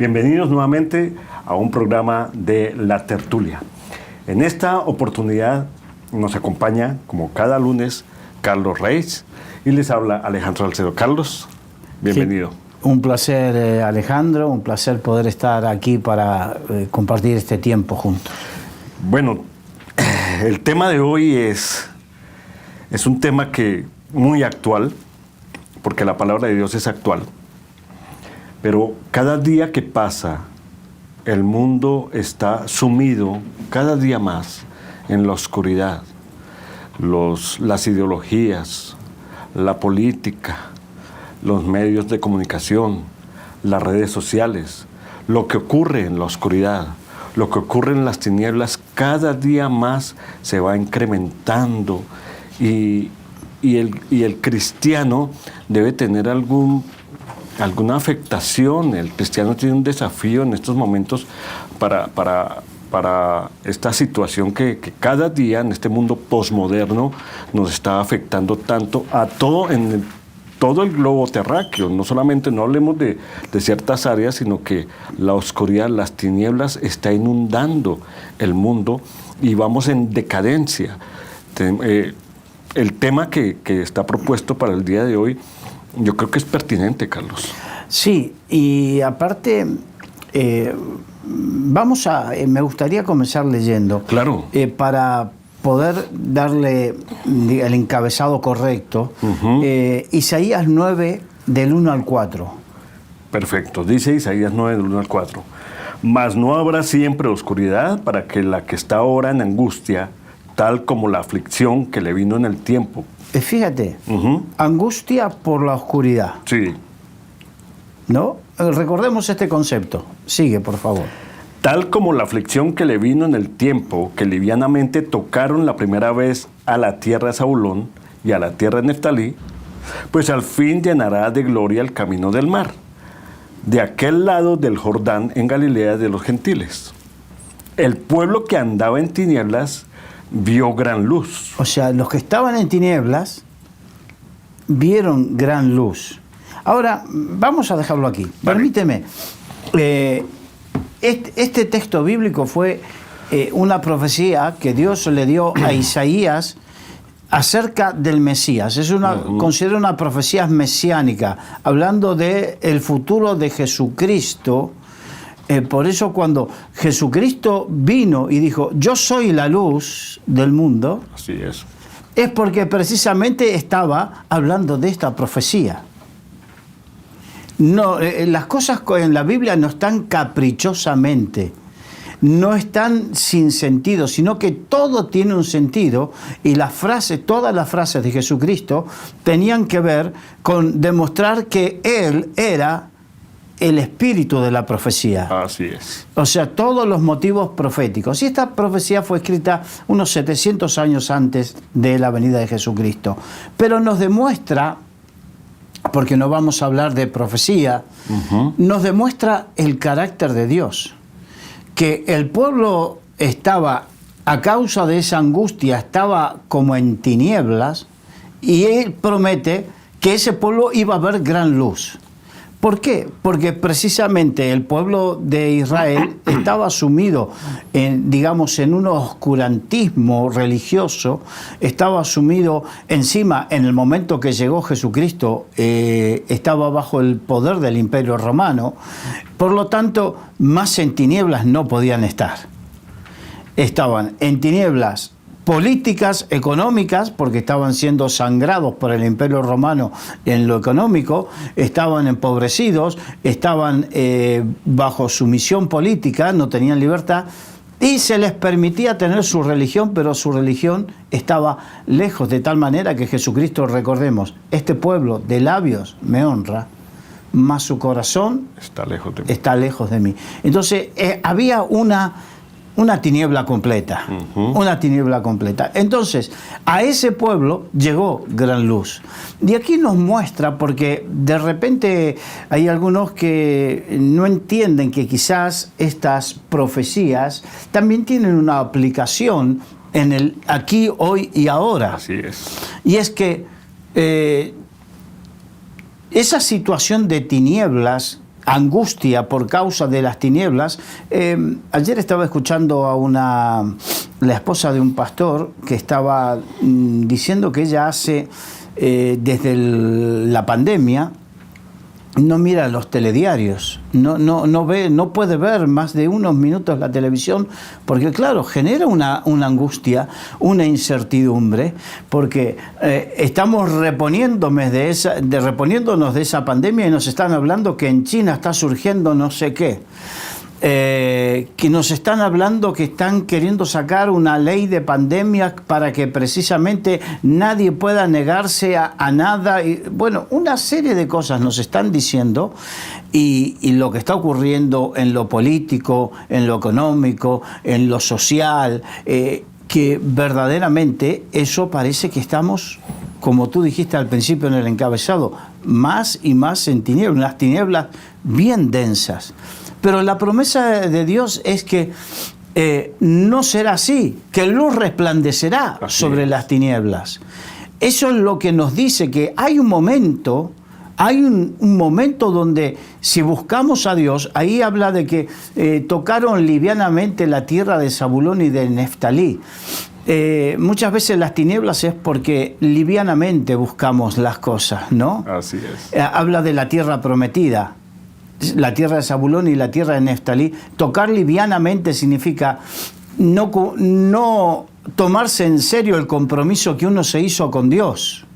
Bienvenidos nuevamente a un programa de La Tertulia. En esta oportunidad nos acompaña, como cada lunes, Carlos Reyes y les habla Alejandro Salcedo. Carlos, bienvenido. Sí, un placer, Alejandro, un placer poder estar aquí para compartir este tiempo juntos. Bueno, el tema de hoy es un tema muy actual, porque la palabra de Dios es actual. Pero cada día que pasa, el mundo está sumido cada día más en la oscuridad. Las ideologías, la política, los medios de comunicación, las redes sociales, lo que ocurre en la oscuridad, lo que ocurre en las tinieblas, cada día más se va incrementando y el cristiano debe tener alguna afectación. El cristiano tiene un desafío en estos momentos para esta situación que cada día en este mundo posmoderno nos está afectando tanto a todo el globo terráqueo. No solamente, no hablemos de ciertas áreas, sino que la oscuridad, las tinieblas está inundando el mundo y vamos en decadencia. El tema que está propuesto para el día de hoy, yo creo que es pertinente, Carlos. Sí, y aparte, me gustaría comenzar leyendo. Claro. Para poder darle el encabezado correcto. Isaías 9, del 1 al 4. Perfecto, dice Isaías 9, del 1 al 4. Mas no habrá siempre oscuridad para que la que está ahora en angustia, tal como la aflicción que le vino en el tiempo. Fíjate, angustia por la oscuridad. Sí. ¿No? Recordemos este concepto. Sigue, por favor. Tal como la aflicción que le vino en el tiempo, que livianamente tocaron la primera vez a la tierra de Zabulón y a la tierra de Neftalí, pues al fin llenará de gloria el camino del mar, de aquel lado del Jordán en Galilea de los gentiles. El pueblo que andaba en tinieblas vio gran luz. O sea, los que estaban en tinieblas vieron gran luz. Ahora, vamos a dejarlo aquí. Vale. Permíteme. Este texto bíblico fue una profecía que Dios le dio a Isaías acerca del Mesías. Considera una profecía mesiánica, hablando del futuro de Jesucristo. Por eso cuando Jesucristo vino y dijo, yo soy la luz del mundo, así es porque precisamente estaba hablando de esta profecía. No, las cosas en la Biblia no están caprichosamente, no están sin sentido, sino que todo tiene un sentido, y todas las frases de Jesucristo tenían que ver con demostrar que Él era el espíritu de la profecía. Así es. O sea, todos los motivos proféticos. Y esta profecía fue escrita unos 700 años antes de la venida de Jesucristo. Pero nos demuestra, porque no vamos a hablar de profecía, nos demuestra el carácter de Dios. Que el pueblo estaba, a causa de esa angustia, estaba como en tinieblas, y Él promete que ese pueblo iba a ver gran luz. ¿Por qué? Porque precisamente el pueblo de Israel estaba sumido en un oscurantismo religioso, estaba sumido encima, en el momento que llegó Jesucristo, estaba bajo el poder del Imperio Romano, por lo tanto, más en tinieblas no podían estar. Estaban en tinieblas políticas, económicas, porque estaban siendo sangrados por el Imperio Romano en lo económico, estaban empobrecidos, estaban bajo sumisión política, no tenían libertad, y se les permitía tener su religión, pero su religión estaba lejos, de tal manera que Jesucristo, recordemos, este pueblo de labios me honra, mas su corazón está lejos de mí. Entonces, había una tiniebla completa, una tiniebla completa. Entonces, a ese pueblo llegó gran luz. Y aquí nos muestra, porque de repente hay algunos que no entienden que quizás estas profecías también tienen una aplicación en el aquí, hoy y ahora. Así es. Y es que esa situación de tinieblas angustia por causa de las tinieblas. Ayer estaba escuchando a la esposa de un pastor que estaba diciendo que ella hace, desde la pandemia, no mira los telediarios, no puede ver más de unos minutos la televisión, porque claro, genera una angustia, una incertidumbre, porque estamos reponiéndonos de esa pandemia y nos están hablando que en China está surgiendo no sé qué. Que nos están hablando que están queriendo sacar una ley de pandemia para que precisamente nadie pueda negarse a nada. Y, bueno, una serie de cosas nos están diciendo y lo que está ocurriendo en lo político, en lo económico, en lo social, que verdaderamente eso parece que estamos, como tú dijiste al principio en el encabezado, más y más en tinieblas, unas tinieblas bien densas. Pero la promesa de Dios es que no será así, que luz resplandecerá sobre las tinieblas. Eso es lo que nos dice que hay un momento, un momento donde si buscamos a Dios, ahí habla de que tocaron livianamente la tierra de Zabulón y de Neftalí. Muchas veces las tinieblas es porque livianamente buscamos las cosas, ¿no? Así es. Habla de la tierra prometida. La tierra de Zabulón y la tierra de Neftalí. Tocar livianamente significa no tomarse en serio el compromiso que uno se hizo con Dios.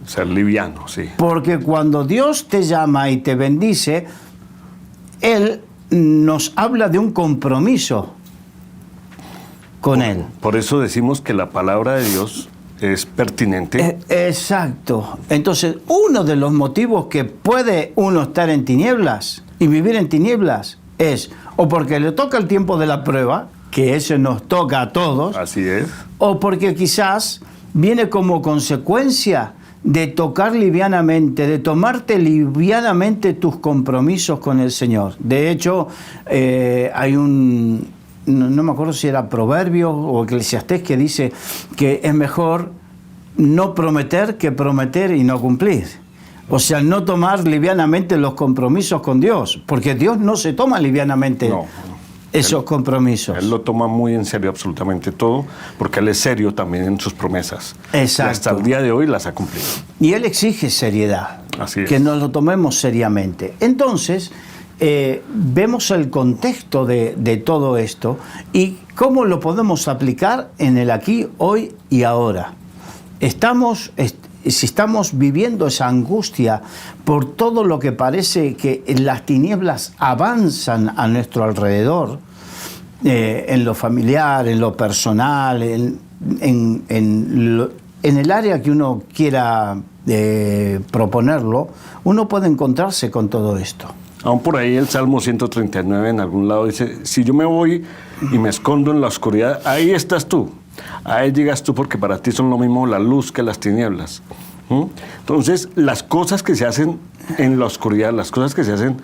Ser liviano, sí. Porque cuando Dios te llama y te bendice, Él nos habla de un compromiso con Él. Por eso decimos que la palabra de Dios es pertinente. Exacto. Entonces, uno de los motivos que puede uno estar en tinieblas y vivir en tinieblas es o porque le toca el tiempo de la prueba, que ese nos toca a todos. Así es. O porque quizás viene como consecuencia de tocar livianamente, de tomarte livianamente tus compromisos con el Señor. De hecho, hay no me acuerdo si era Proverbios o Eclesiastés, que dice que es mejor no prometer que prometer y no cumplir. O sea, no tomar livianamente los compromisos con Dios, porque Dios no se toma livianamente esos compromisos. Él lo toma muy en serio absolutamente todo, porque Él es serio también en sus promesas. Exacto. Y hasta el día de hoy las ha cumplido. Y Él exige seriedad, Así es. que nos lo tomemos seriamente. Entonces, vemos el contexto de todo esto y cómo lo podemos aplicar en el aquí, hoy y ahora. Si estamos viviendo esa angustia por todo lo que parece que las tinieblas avanzan a nuestro alrededor, en lo familiar, en lo personal, en el área que uno quiera proponerlo, uno puede encontrarse con todo esto. Aún por ahí el Salmo 139 en algún lado dice, si yo me voy y me escondo en la oscuridad, ahí estás tú. Ahí llegas tú porque para ti son lo mismo la luz que las tinieblas. Entonces, las cosas que se hacen en la oscuridad, las cosas que se hacen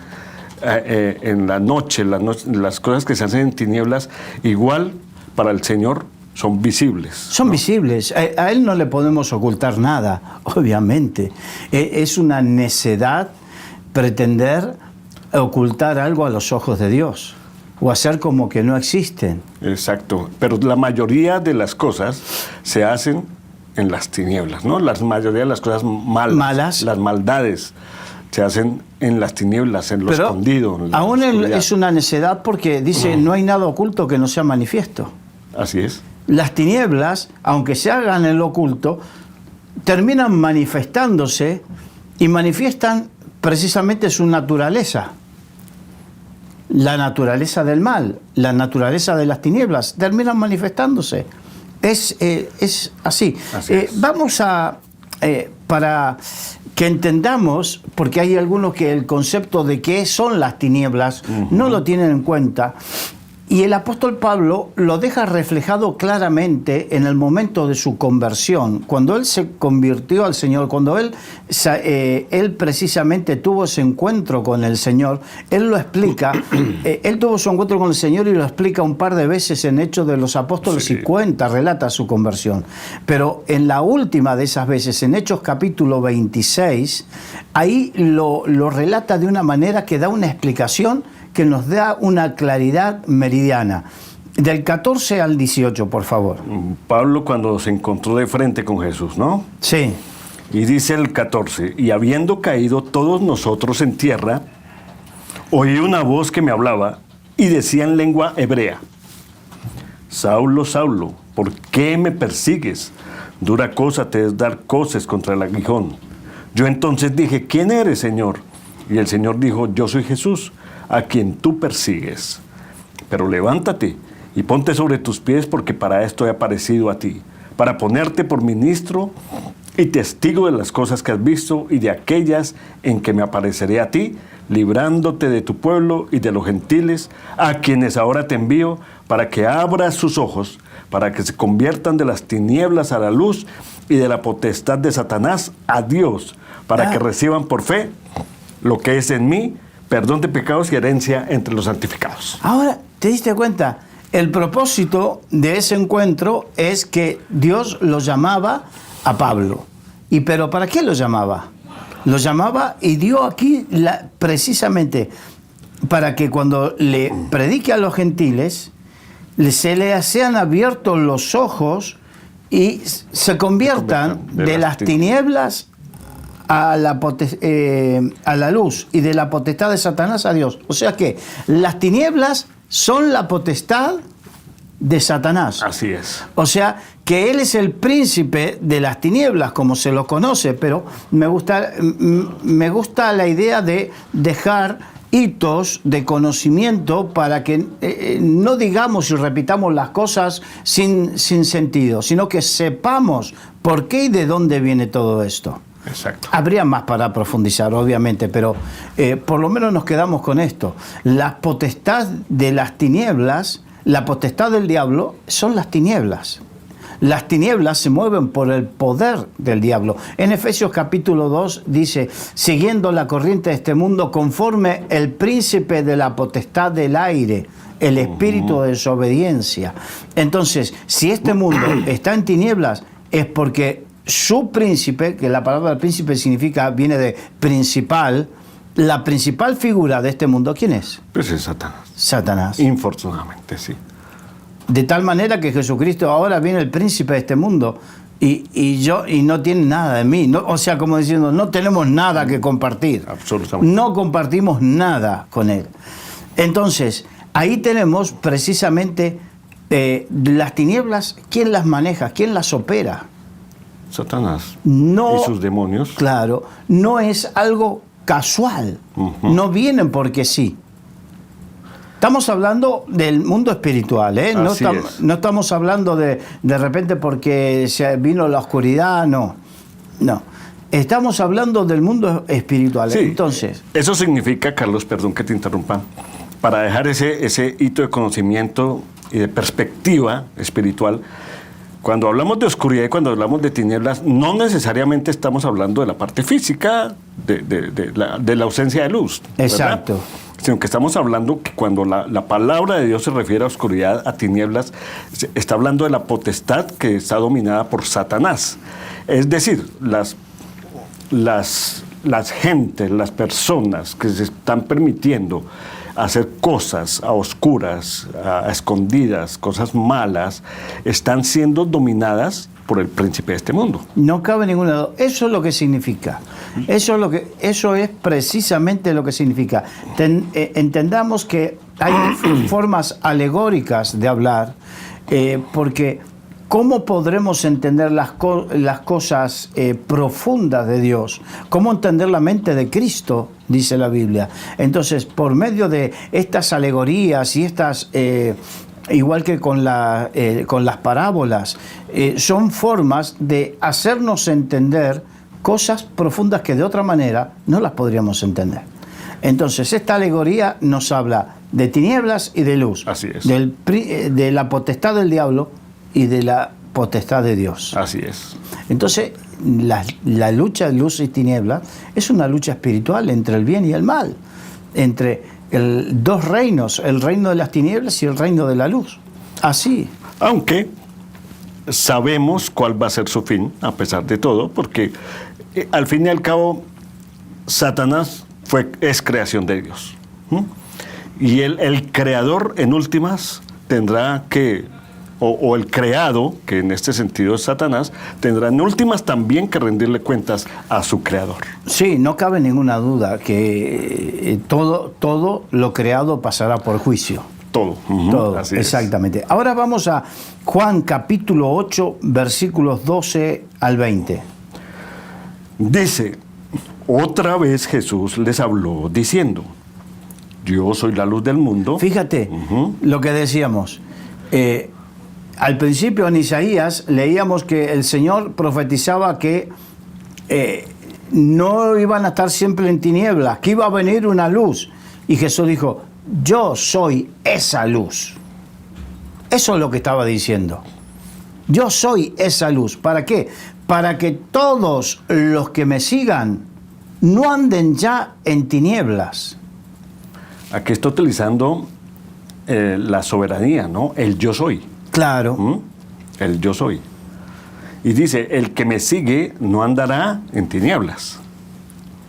en la noche, las cosas que se hacen en tinieblas, igual para el Señor son visibles. Son visibles. A Él no le podemos ocultar nada, obviamente. Es una necedad pretender ocultar algo a los ojos de Dios o hacer como que no existen. Exacto, pero la mayoría de las cosas se hacen en las tinieblas, ¿no? La mayoría de las cosas malas, las maldades, se hacen en las tinieblas, en lo escondido. Aún es una necedad porque dice, no hay nada oculto que no sea manifiesto. Así es. Las tinieblas, aunque se hagan en lo oculto, terminan manifestándose y manifiestan precisamente su naturaleza. La naturaleza del mal, la naturaleza de las tinieblas, terminan manifestándose. Es así. Vamos a, para que entendamos, porque hay algunos que el concepto de qué son las tinieblas no lo tienen en cuenta. Y el apóstol Pablo lo deja reflejado claramente en el momento de su conversión. Cuando él se convirtió al Señor, cuando él precisamente tuvo ese encuentro con el Señor, él lo explica. Él tuvo su encuentro con el Señor y lo explica un par de veces en Hechos de los Apóstoles, sí. Y relata su conversión. Pero en la última de esas veces, en Hechos capítulo 26, ahí lo relata de una manera que da una explicación que nos da una claridad meridiana. Del 14 al 18, por favor. Pablo cuando se encontró de frente con Jesús, ¿no? Sí. Y dice el 14, y habiendo caído todos nosotros en tierra, oí una voz que me hablaba y decía en lengua hebrea: Saulo, Saulo, ¿por qué me persigues? Dura cosa te es dar coces contra el aguijón. Yo entonces dije: ¿quién eres, Señor? Y el Señor dijo: yo soy Jesús, a quien tú persigues. Pero levántate y ponte sobre tus pies, porque para esto he aparecido a ti, para ponerte por ministro y testigo de las cosas que has visto y de aquellas en que me apareceré a ti, librándote de tu pueblo y de los gentiles, a quienes ahora te envío, para que abras sus ojos, para que se conviertan de las tinieblas a la luz y de la potestad de Satanás a Dios, para que reciban por fe lo que es en mí, perdón de pecados y herencia entre los santificados. Ahora, ¿te diste cuenta? El propósito de ese encuentro es que Dios lo llamaba a Pablo. ¿Pero para qué lo llamaba? Lo llamaba y dio aquí precisamente para que cuando le predique a los gentiles, se le sean abiertos los ojos y se conviertan de las tinieblas a la luz y de la potestad de Satanás a Dios. O sea que las tinieblas son la potestad de Satanás. Así es. O sea que él es el príncipe de las tinieblas, como se lo conoce, pero me gusta la idea de dejar hitos de conocimiento para que no digamos y repitamos las cosas sin sentido, sino que sepamos por qué y de dónde viene todo esto. Exacto. Habría más para profundizar, obviamente, pero por lo menos nos quedamos con esto. La potestad de las tinieblas, la potestad del diablo, son las tinieblas. Las tinieblas se mueven por el poder del diablo. En Efesios capítulo 2 dice: siguiendo la corriente de este mundo, conforme el príncipe de la potestad del aire, el espíritu de desobediencia. Entonces, si este mundo está en tinieblas, es porque su príncipe, que la palabra príncipe viene de principal, la principal figura de este mundo, ¿quién es? Pues es Satanás. Satanás. Infortunadamente, sí. De tal manera que Jesucristo ahora viene el príncipe de este mundo y no tiene nada de mí. No, o sea, como diciendo, no tenemos nada que compartir. Absolutamente. No compartimos nada con él. Entonces, ahí tenemos precisamente las tinieblas, ¿quién las maneja? ¿Quién las opera? Satanás no, y sus demonios. Claro, no es algo casual. No vienen porque sí. Estamos hablando del mundo espiritual, ¿eh? No estamos hablando de repente porque se vino la oscuridad, no. Estamos hablando del mundo espiritual. Sí. Entonces, eso significa, Carlos, perdón que te interrumpa, para dejar ese hito de conocimiento y de perspectiva espiritual. Cuando hablamos de oscuridad y cuando hablamos de tinieblas, no necesariamente estamos hablando de la parte física, de la ausencia de luz. Exacto. ¿Verdad? Sino que estamos hablando que cuando la palabra de Dios se refiere a oscuridad, a tinieblas, está hablando de la potestad que está dominada por Satanás. Es decir, las gentes, las personas que se están permitiendo hacer cosas a oscuras, a escondidas, cosas malas, están siendo dominadas por el príncipe de este mundo. No cabe ninguna duda. Eso es lo que significa. Eso es precisamente lo que significa. Entendamos que hay formas alegóricas de hablar, porque ¿cómo podremos entender las cosas profundas de Dios? ¿Cómo entender la mente de Cristo? Dice la Biblia. Entonces, por medio de estas alegorías y estas... igual que con las parábolas, son formas de hacernos entender cosas profundas que de otra manera no las podríamos entender. Entonces, esta alegoría nos habla de tinieblas y de luz. Así es. De la potestad del diablo y de la potestad de Dios. Así es. Entonces, la lucha de luz y tinieblas es una lucha espiritual entre el bien y el mal, entre dos reinos, el reino de las tinieblas y el reino de la luz. Así. Aunque sabemos cuál va a ser su fin, a pesar de todo, porque al fin y al cabo, Satanás es creación de Dios. Y el creador, en últimas, tendrá que, o el creado, que en este sentido es Satanás, tendrá en últimas también que rendirle cuentas a su creador. Sí, no cabe ninguna duda que todo lo creado pasará por juicio. Todo. Todo, Así exactamente. Ahora vamos a Juan capítulo 8, versículos 12 al 20. Dice, otra vez Jesús les habló diciendo, yo soy la luz del mundo. Fíjate lo que decíamos. Al principio en Isaías leíamos que el Señor profetizaba que no iban a estar siempre en tinieblas, que iba a venir una luz. Y Jesús dijo, yo soy esa luz. Eso es lo que estaba diciendo. Yo soy esa luz. ¿Para qué? Para que todos los que me sigan no anden ya en tinieblas. Aquí está utilizando la soberanía, ¿no? El yo soy. Claro. El yo soy. Y dice, el que me sigue no andará en tinieblas.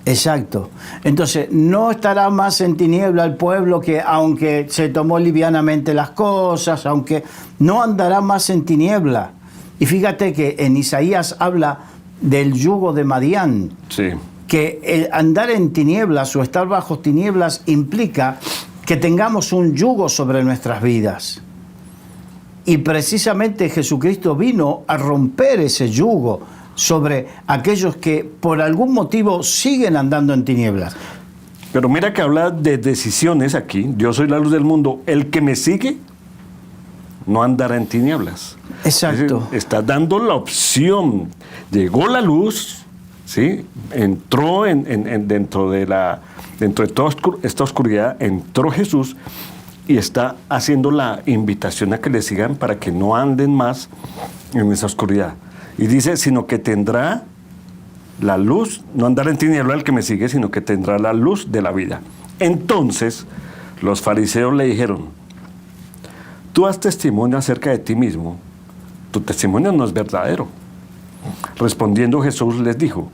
Exacto. Entonces, no estará más en tiniebla el pueblo que, aunque se tomó livianamente las cosas, aunque no andará más en tiniebla. Y fíjate que en Isaías habla del yugo de Madián. Sí. Que el andar en tinieblas o estar bajo tinieblas implica que tengamos un yugo sobre nuestras vidas. Y precisamente Jesucristo vino a romper ese yugo sobre aquellos que por algún motivo siguen andando en tinieblas. Pero mira que habla de decisiones aquí. Yo soy la luz del mundo. El que me sigue no andará en tinieblas. Exacto. Es decir, está dando la opción. Llegó la luz, ¿sí? Entró dentro de toda esta oscuridad, entró Jesús y está haciendo la invitación a que le sigan para que no anden más en esa oscuridad. Y dice, sino que tendrá la luz, no andará en tiniebla el que me sigue, sino que tendrá la luz de la vida. Entonces, los fariseos le dijeron, tú das testimonio acerca de ti mismo, tu testimonio no es verdadero. Respondiendo Jesús les dijo,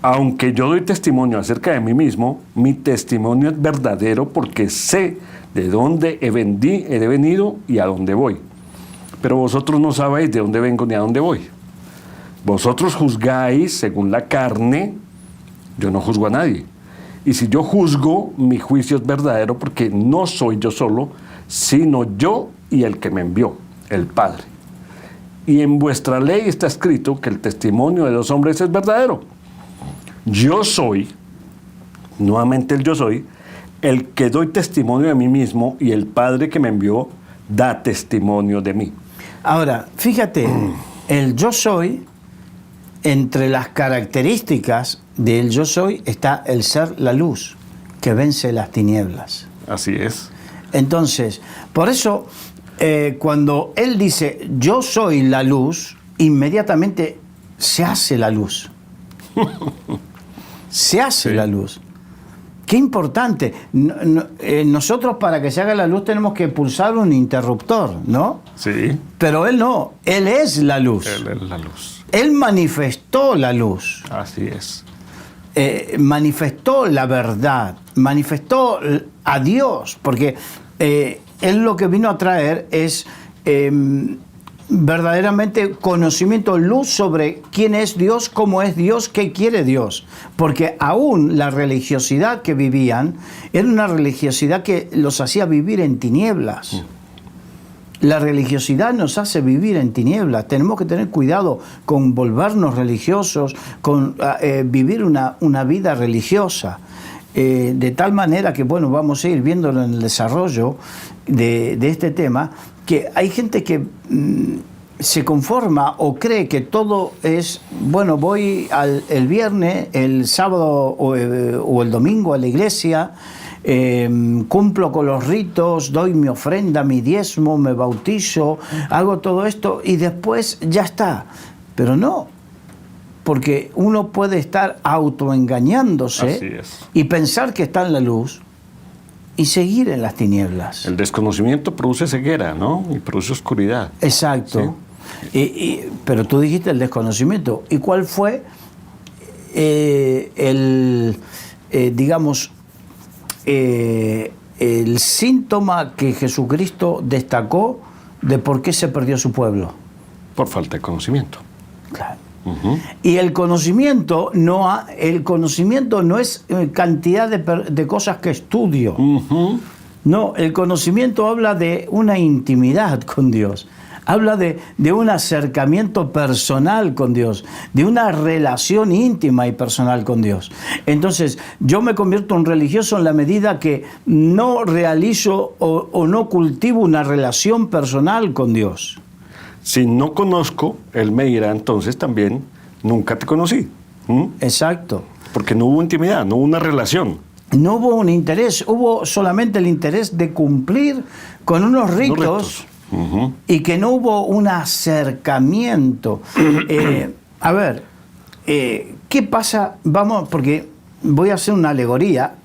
aunque yo doy testimonio acerca de mí mismo, mi testimonio es verdadero porque sé de dónde he venido y a dónde voy. Pero vosotros no sabéis de dónde vengo ni a dónde voy. Vosotros juzgáis según la carne, yo no juzgo a nadie. Y si yo juzgo, mi juicio es verdadero porque no soy yo solo, sino yo y el que me envió, el Padre. Y en vuestra ley está escrito que el testimonio de los hombres es verdadero. Yo soy, nuevamente el yo soy, el que doy testimonio de mí mismo y el Padre que me envió da testimonio de mí. Ahora, fíjate, el yo soy, entre las características del yo soy está el ser la luz que vence las tinieblas. Así es. Entonces, por eso, cuando él dice yo soy la luz, inmediatamente se hace la luz. Se hace la luz. Qué importante. Nosotros para que se haga la luz tenemos que pulsar un interruptor, ¿no? Sí. Pero él no, él es la luz. Él es la luz. Él manifestó la luz. Así es. Manifestó la verdad, manifestó a Dios, porque él lo que vino a traer es verdaderamente conocimiento, luz sobre quién es Dios, cómo es Dios, qué quiere Dios. Porque aún la religiosidad que vivían era una religiosidad que los hacía vivir en tinieblas. La religiosidad nos hace vivir en tinieblas. Tenemos que tener cuidado con volvernos religiosos, con vivir una vida religiosa. De tal manera que, bueno, vamos a ir viéndolo en el desarrollo de este tema, que hay gente que se conforma o cree que todo es, bueno, voy el viernes, el sábado o el domingo a la iglesia, cumplo con los ritos, doy mi ofrenda, mi diezmo, me bautizo, hago todo esto y después ya está. Pero no, porque uno puede estar autoengañándose y pensar que está en la luz y seguir en las tinieblas. El desconocimiento produce ceguera, ¿no? Y produce oscuridad. Exacto. ¿Sí? Pero tú dijiste el desconocimiento. ¿Y cuál fue el síntoma que Jesucristo destacó de por qué se perdió su pueblo? Por falta de conocimiento. Claro. Y el conocimiento no es cantidad de cosas que estudio. No, el conocimiento habla de una intimidad con Dios. Habla de un acercamiento personal con Dios, de una relación íntima y personal con Dios. Entonces, yo me convierto en religioso en la medida que no realizo o no cultivo una relación personal con Dios. Si no conozco, Él me dirá entonces también, nunca te conocí. Exacto. Porque no hubo intimidad, no hubo una relación. No hubo un interés, hubo solamente el interés de cumplir con unos ritos. Y que no hubo un acercamiento. ¿Qué pasa? Vamos, porque voy a hacer una alegoría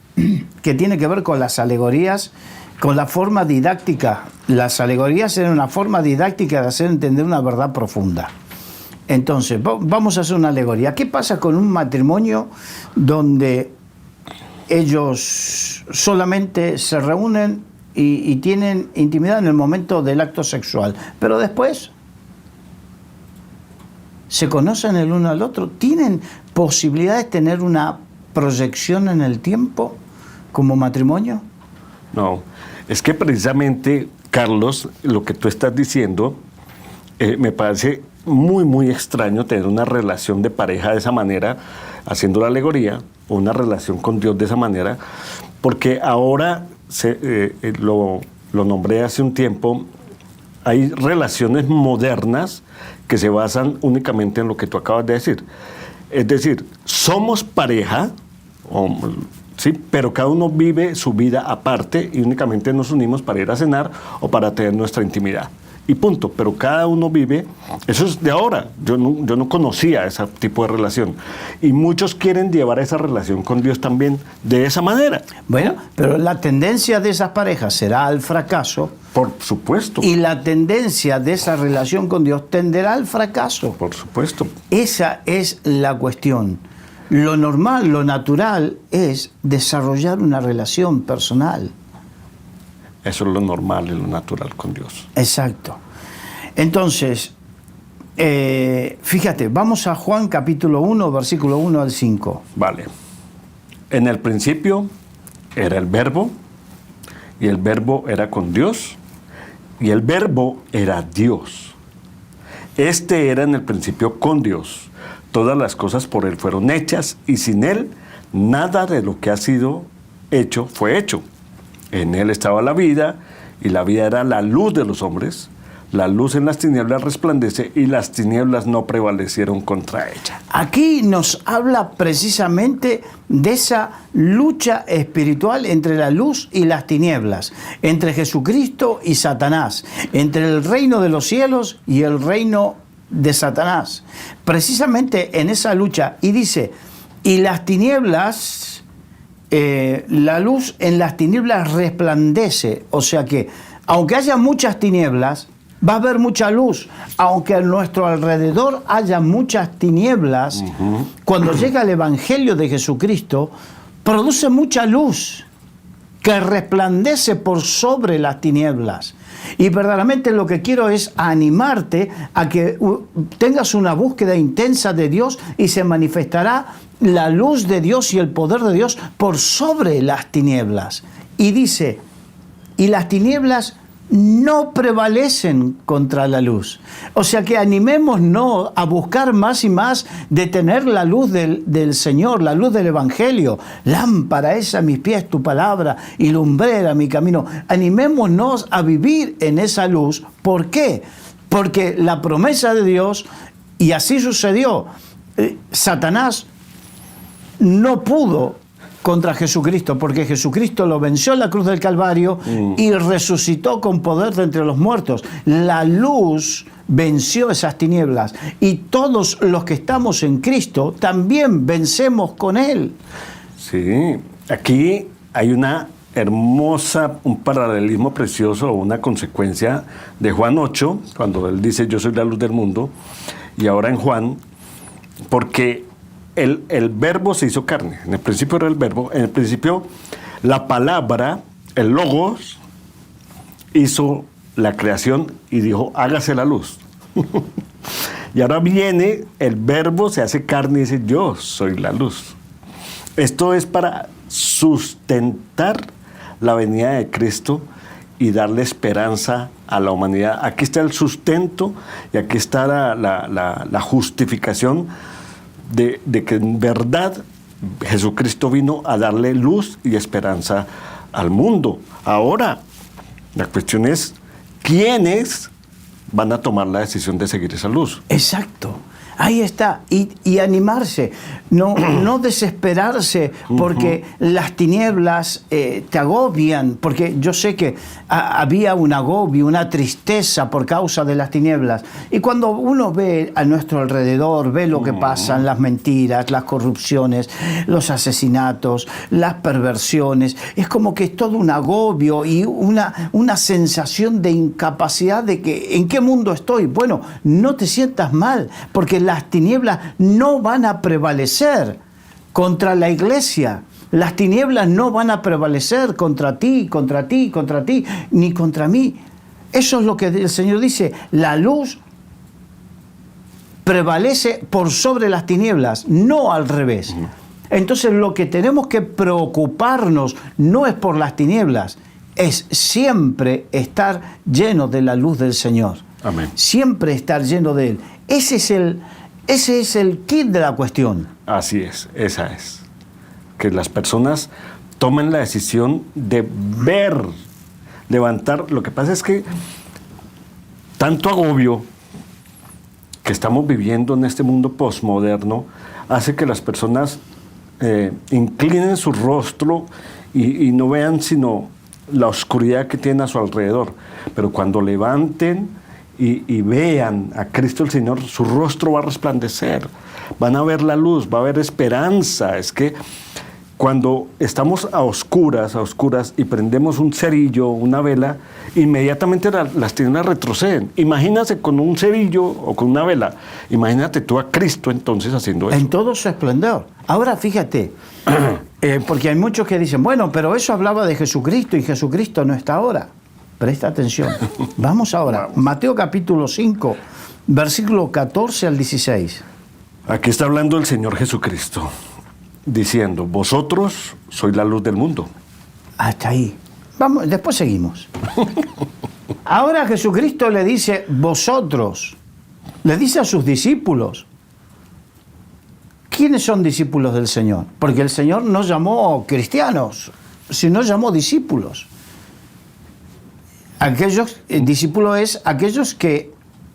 que tiene que ver con las alegorías, con la forma didáctica. Las alegorías eran una forma didáctica de hacer entender una verdad profunda. Entonces, vamos a hacer una alegoría. ¿Qué pasa con un matrimonio donde ellos solamente se reúnen y tienen intimidad en el momento del acto sexual, pero después se conocen el uno al otro? ¿Tienen posibilidad de tener una proyección en el tiempo como matrimonio? No, es que precisamente, Carlos, lo que tú estás diciendo, me parece muy, muy extraño tener una relación de pareja de esa manera, haciendo la alegoría, o una relación con Dios de esa manera, porque ahora lo nombré hace un tiempo, hay relaciones modernas que se basan únicamente en lo que tú acabas de decir. Es decir, somos pareja, sí, pero cada uno vive su vida aparte y únicamente nos unimos para ir a cenar o para tener nuestra intimidad. Y punto, pero cada uno vive, eso es de ahora, yo no conocía ese tipo de relación. Y muchos quieren llevar esa relación con Dios también de esa manera. Bueno, pero la tendencia de esas parejas será al fracaso. Por supuesto. Y la tendencia de esa relación con Dios tenderá al fracaso. Por supuesto. Esa es la cuestión. Lo normal, lo natural es desarrollar una relación personal. Eso es lo normal y lo natural con Dios. Exacto. Entonces, fíjate, vamos a Juan capítulo 1, versículo 1 al 5. Vale. En el principio era el Verbo, y el Verbo era con Dios, y el Verbo era Dios. Este era en el principio con Dios. Todas las cosas por Él fueron hechas, y sin Él nada de lo que ha sido hecho fue hecho. En Él estaba la vida, y la vida era la luz de los hombres. La luz en las tinieblas resplandece, y las tinieblas no prevalecieron contra ella. Aquí nos habla precisamente de esa lucha espiritual entre la luz y las tinieblas, entre Jesucristo y Satanás, entre el reino de los cielos y el reino de Satanás. Precisamente en esa lucha, y dice, y las tinieblas... la luz en las tinieblas resplandece, o sea que aunque haya muchas tinieblas, va a haber mucha luz. Aunque a nuestro alrededor haya muchas tinieblas, cuando llega el Evangelio de Jesucristo, produce mucha luz que resplandece por sobre las tinieblas. Y verdaderamente lo que quiero es animarte a que tengas una búsqueda intensa de Dios, y se manifestará la luz de Dios y el poder de Dios por sobre las tinieblas. Y dice, y las tinieblas no prevalecen contra la luz. O sea que animémonos a buscar más y más de tener la luz del Señor, la luz del Evangelio. Lámpara es a mis pies tu palabra y lumbrera mi camino. Animémonos a vivir en esa luz. ¿Por qué? Porque la promesa de Dios, y así sucedió, Satanás no pudo contra Jesucristo, porque Jesucristo lo venció en la cruz del Calvario y resucitó con poder de entre los muertos. La luz venció esas tinieblas y todos los que estamos en Cristo también vencemos con Él. Sí, aquí hay una hermosa, un paralelismo precioso, una consecuencia de Juan 8, cuando él dice yo soy la luz del mundo, y ahora en Juan, porque el verbo se hizo carne. En el principio era el verbo, en el principio la palabra, el logos, hizo la creación y dijo hágase la luz. Y ahora viene el verbo, se hace carne y dice yo soy la luz. Esto es para sustentar la venida de Cristo y darle esperanza a la humanidad. Aquí está el sustento y aquí está la justificación de que en verdad Jesucristo vino a darle luz y esperanza al mundo. Ahora, la cuestión es quiénes van a tomar la decisión de seguir esa luz. Exacto. Ahí está. Y animarse, no desesperarse porque las tinieblas te agobian, porque yo sé que había un agobio, una tristeza por causa de las tinieblas. Y cuando uno ve a nuestro alrededor, ve lo que pasan, las mentiras, las corrupciones, los asesinatos, las perversiones, es como que es todo un agobio y una sensación de incapacidad de que ¿en qué mundo estoy? Bueno, no te sientas mal, porque las tinieblas no van a prevalecer contra la iglesia. Las tinieblas no van a prevalecer contra ti, ni contra mí. Eso es lo que el Señor dice. La luz prevalece por sobre las tinieblas, no al revés. Entonces lo que tenemos que preocuparnos no es por las tinieblas, es siempre estar lleno de la luz del Señor. Amén. Siempre estar lleno de Él. Ese es el kit de la cuestión. Así es, esa es. Que las personas tomen la decisión de ver, levantar. Lo que pasa es que tanto agobio que estamos viviendo en este mundo posmoderno hace que las personas inclinen su rostro y no vean sino la oscuridad que tienen a su alrededor. Pero cuando levanten y vean a Cristo el Señor, su rostro va a resplandecer, van a ver la luz, va a haber esperanza. Es que cuando estamos a oscuras y prendemos un cerillo, una vela, inmediatamente las tinieblas retroceden. Imagínate con un cerillo o con una vela, imagínate tú a Cristo entonces haciendo eso. En todo su esplendor. Ahora fíjate, porque hay muchos que dicen, bueno, pero eso hablaba de Jesucristo y Jesucristo no está ahora. Presta atención. Vamos ahora. Vamos. Mateo capítulo 5, versículo 14 al 16. Aquí está hablando el Señor Jesucristo, diciendo, vosotros sois la luz del mundo. Hasta ahí. Vamos, después seguimos. Ahora Jesucristo le dice, vosotros, le dice a sus discípulos. ¿Quiénes son discípulos del Señor? Porque el Señor no llamó cristianos, sino llamó discípulos. El discípulo es aquellos que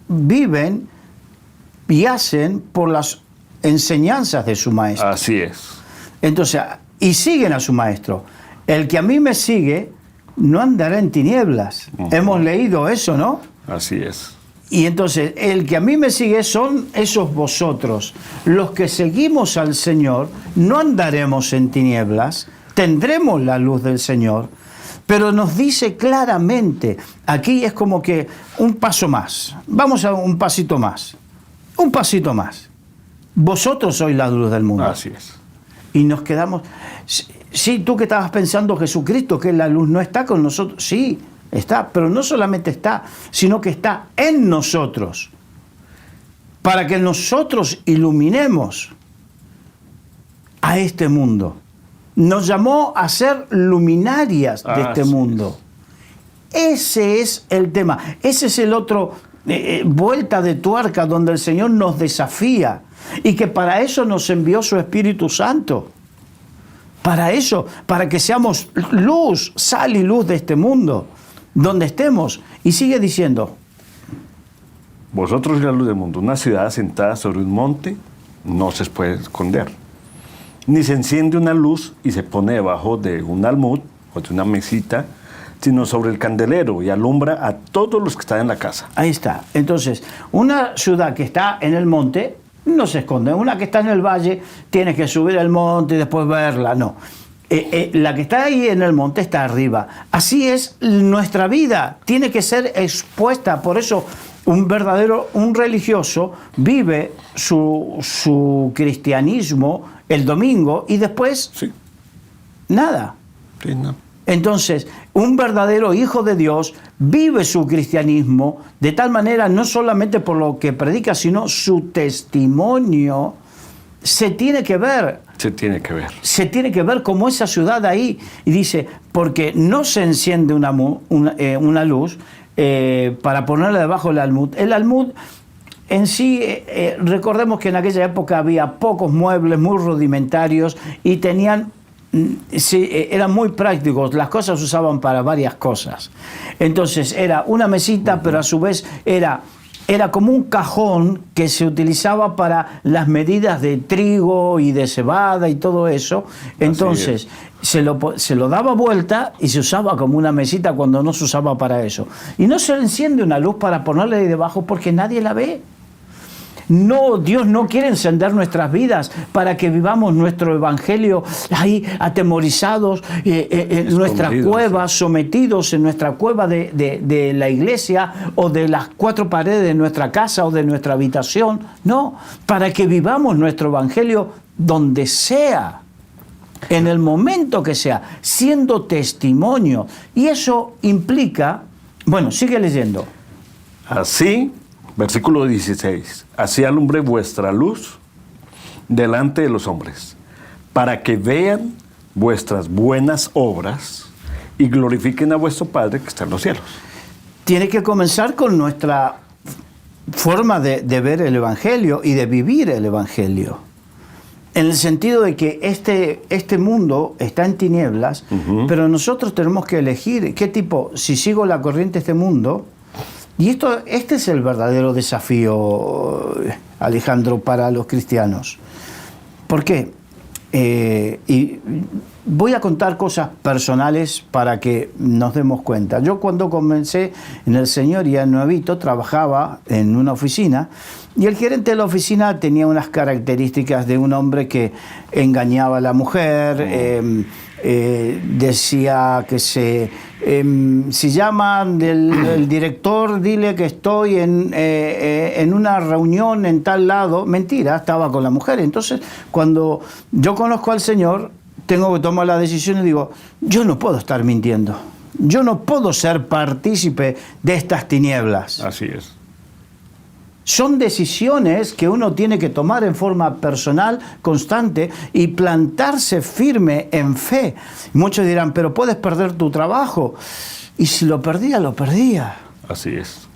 viven y hacen por las enseñanzas de su maestro. Así es. Entonces, y siguen a su maestro. El que a mí me sigue no andará en tinieblas. Hemos leído eso, ¿no? Así es. Y entonces, el que a mí me sigue son esos vosotros. Los que seguimos al Señor no andaremos en tinieblas, tendremos la luz del Señor. Pero nos dice claramente, aquí es como que un paso más. Vamos a un pasito más. Un pasito más. Vosotros sois la luz del mundo. Así es. Y nos quedamos... Sí, tú que estabas pensando Jesucristo, que la luz no está con nosotros. Sí, está, pero no solamente está, sino que está en nosotros. Para que nosotros iluminemos a este mundo. Nos llamó a ser luminarias de este mundo. Ese es el tema. Ese es el otro vuelta de tuerca donde el Señor nos desafía. Y que para eso nos envió su Espíritu Santo. Para eso, para que seamos luz, sal y luz de este mundo, donde estemos. Y sigue diciendo. Vosotros sois la luz del mundo. Una ciudad asentada sobre un monte no se puede esconder. ni se enciende una luz y se pone debajo de un almud o de una mesita, sino sobre el candelero y alumbra a todos los que están en la casa. Ahí está. Entonces, una ciudad que está en el monte no se esconde. Una que está en el valle, tienes que subir el monte y después verla. No. La que está ahí en el monte está arriba. Así es nuestra vida. Tiene que ser expuesta. Por eso un religioso vive su cristianismo el domingo y después Sí. nada. Sí, no. Entonces, un verdadero hijo de Dios vive su cristianismo de tal manera, no solamente por lo que predica, sino su testimonio se tiene que ver. Se tiene que ver. Se tiene que ver como esa ciudad ahí. Y dice, porque no se enciende una luz para ponerla debajo del almud. El almud en sí, recordemos que en aquella época había pocos muebles, muy rudimentarios, y tenían... Sí, eran muy prácticos, las cosas se usaban para varias cosas. Entonces era una mesita, pero a su vez era como un cajón que se utilizaba para las medidas de trigo y de cebada y todo eso. Entonces se lo daba vuelta y se usaba como una mesita cuando no se usaba para eso. Y no se enciende una luz para ponerle ahí debajo porque nadie la ve. No, Dios no quiere encender nuestras vidas para que vivamos nuestro evangelio ahí atemorizados, en nuestra cueva, sometidos en nuestra cueva de la iglesia o de las cuatro paredes de nuestra casa o de nuestra habitación. No, para que vivamos nuestro evangelio donde sea, en el momento que sea, siendo testimonio. Y eso implica, bueno, sigue leyendo. Así, versículo 16, así alumbre vuestra luz delante de los hombres, para que vean vuestras buenas obras y glorifiquen a vuestro Padre que está en los cielos. Tiene que comenzar con nuestra forma de ver el Evangelio y de vivir el Evangelio. En el sentido de que este mundo está en tinieblas, pero nosotros tenemos que elegir qué tipo, si sigo la corriente de este mundo. Y este es el verdadero desafío, Alejandro, para los cristianos. ¿Por qué? Y voy a contar cosas personales para que nos demos cuenta. Yo cuando comencé en el Señor y en Nuevito trabajaba en una oficina y el gerente de la oficina tenía unas características de un hombre que engañaba a la mujer, decía que si llaman el director, dile que estoy en una reunión en tal lado. Mentira, estaba con la mujer. Entonces, cuando yo conozco al Señor, tengo que tomar la decisión y digo, yo no puedo estar mintiendo. Yo no puedo ser partícipe de estas tinieblas. Así es. Son decisiones que uno tiene que tomar en forma personal, constante, y plantarse firme en fe. Muchos dirán, pero puedes perder tu trabajo. Y si lo perdía, lo perdía. Así es.